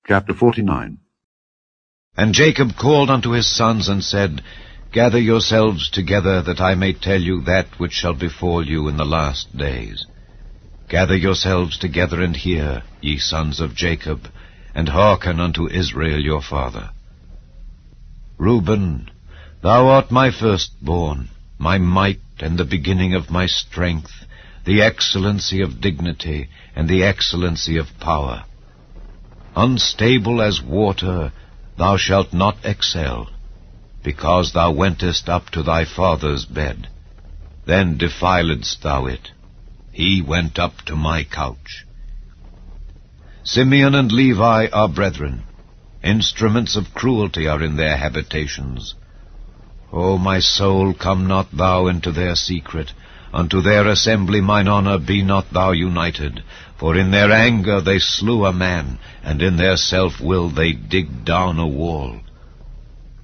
Chapter 49. And Jacob called unto his sons, and said, Gather yourselves together, that I may tell you that which shall befall you in the last days. Gather yourselves together, and hear, ye sons of Jacob, and hearken unto Israel your father. Reuben, thou art my firstborn, my might, and the beginning of my strength, the excellency of dignity, and the excellency of power. Unstable as water, thou shalt not excel, because thou wentest up to thy father's bed. Then defiledst thou it. He went up to my couch. Simeon and Levi are brethren. Instruments of cruelty are in their habitations. O my soul, come not thou into their secret. Unto their assembly mine honor be not thou united. For in their anger they slew a man, and in their self-will they dig down a wall.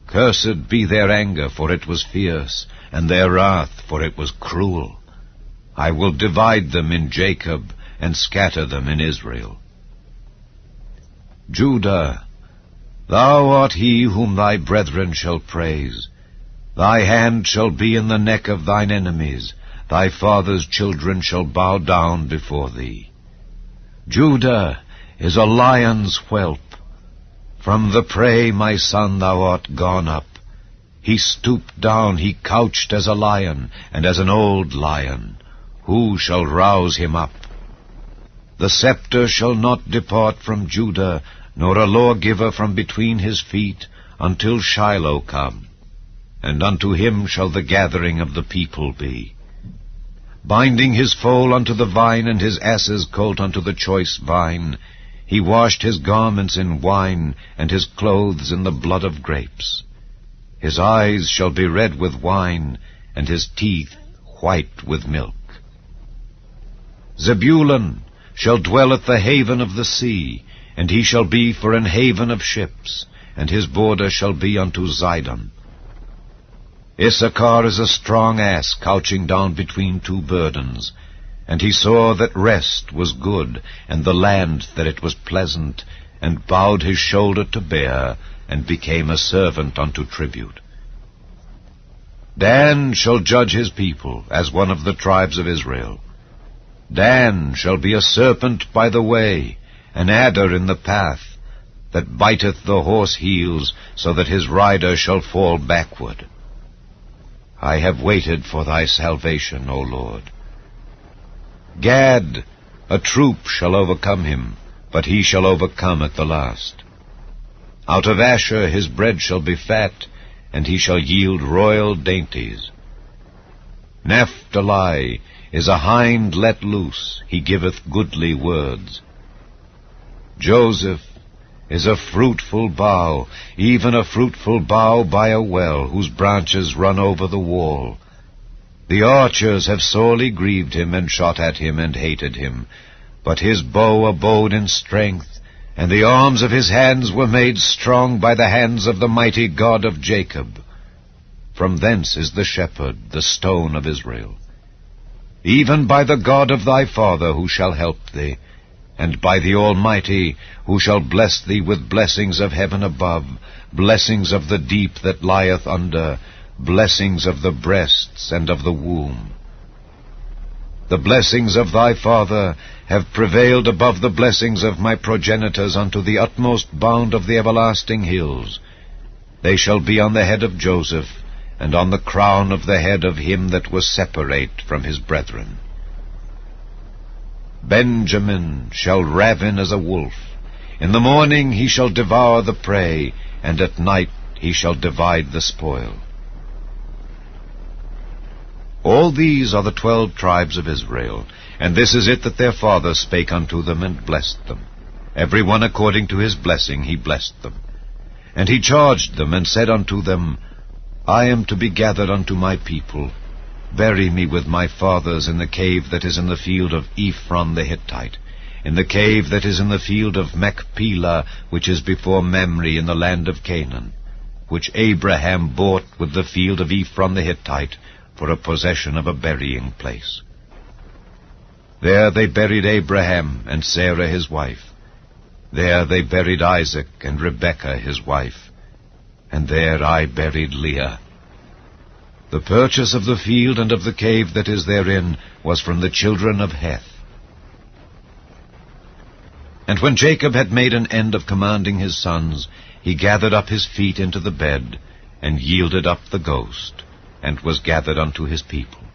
Cursed be their anger, for it was fierce, and their wrath, for it was cruel. I will divide them in Jacob, and scatter them in Israel. Judah, thou art he whom thy brethren shall praise. Thy hand shall be in the neck of thine enemies. Thy father's children shall bow down before thee. Judah is a lion's whelp. From the prey, my son, thou art gone up. He stooped down, he couched as a lion, and as an old lion. Who shall rouse him up? The scepter shall not depart from Judah, nor a lawgiver from between his feet, until Shiloh come. And unto him shall the gathering of the people be. Binding his foal unto the vine, and his ass's colt unto the choice vine, he washed his garments in wine, and his clothes in the blood of grapes. His eyes shall be red with wine, and his teeth white with milk. Zebulun shall dwell at the haven of the sea, and he shall be for an haven of ships, and his border shall be unto Zidon. Issachar is a strong ass, couching down between two burdens. And he saw that rest was good, and the land that it was pleasant, and bowed his shoulder to bear, and became a servant unto tribute. Dan shall judge his people, as one of the tribes of Israel. Dan shall be a serpent by the way, an adder in the path, that biteth the horse heels, so that his rider shall fall backward. I have waited for thy salvation, O Lord. Gad, a troop shall overcome him, but he shall overcome at the last. Out of Asher his bread shall be fat, and he shall yield royal dainties. Naphtali is a hind let loose, he giveth goodly words. Joseph is a fruitful bough, even a fruitful bough by a well, whose branches run over the wall. The archers have sorely grieved him, and shot at him, and hated him. But his bow abode in strength, and the arms of his hands were made strong by the hands of the mighty God of Jacob. From thence is the shepherd, the stone of Israel. Even by the God of thy father, who shall help thee, and by the Almighty, who shall bless thee with blessings of heaven above, blessings of the deep that lieth under, blessings of the breasts and of the womb. The blessings of thy father have prevailed above the blessings of my progenitors unto the utmost bound of the everlasting hills. They shall be on the head of Joseph, and on the crown of the head of him that was separate from his brethren. Benjamin shall ravin as a wolf. In the morning he shall devour the prey, and at night he shall divide the spoil. All these are the 12 tribes of Israel, and this is it that their father spake unto them, and blessed them. Every one according to his blessing he blessed them. And he charged them, and said unto them, I am to be gathered unto my people. Bury me with my fathers in the cave that is in the field of Ephron the Hittite, in the cave that is in the field of Machpelah, which is before Mamre in the land of Canaan, which Abraham bought with the field of Ephron the Hittite, for a possession of a burying place. There they buried Abraham and Sarah his wife. There they buried Isaac and Rebekah his wife, and there I buried Leah. The purchase of the field and of the cave that is therein was from the children of Heth. And when Jacob had made an end of commanding his sons, he gathered up his feet into the bed, and yielded up the ghost, and was gathered unto his people.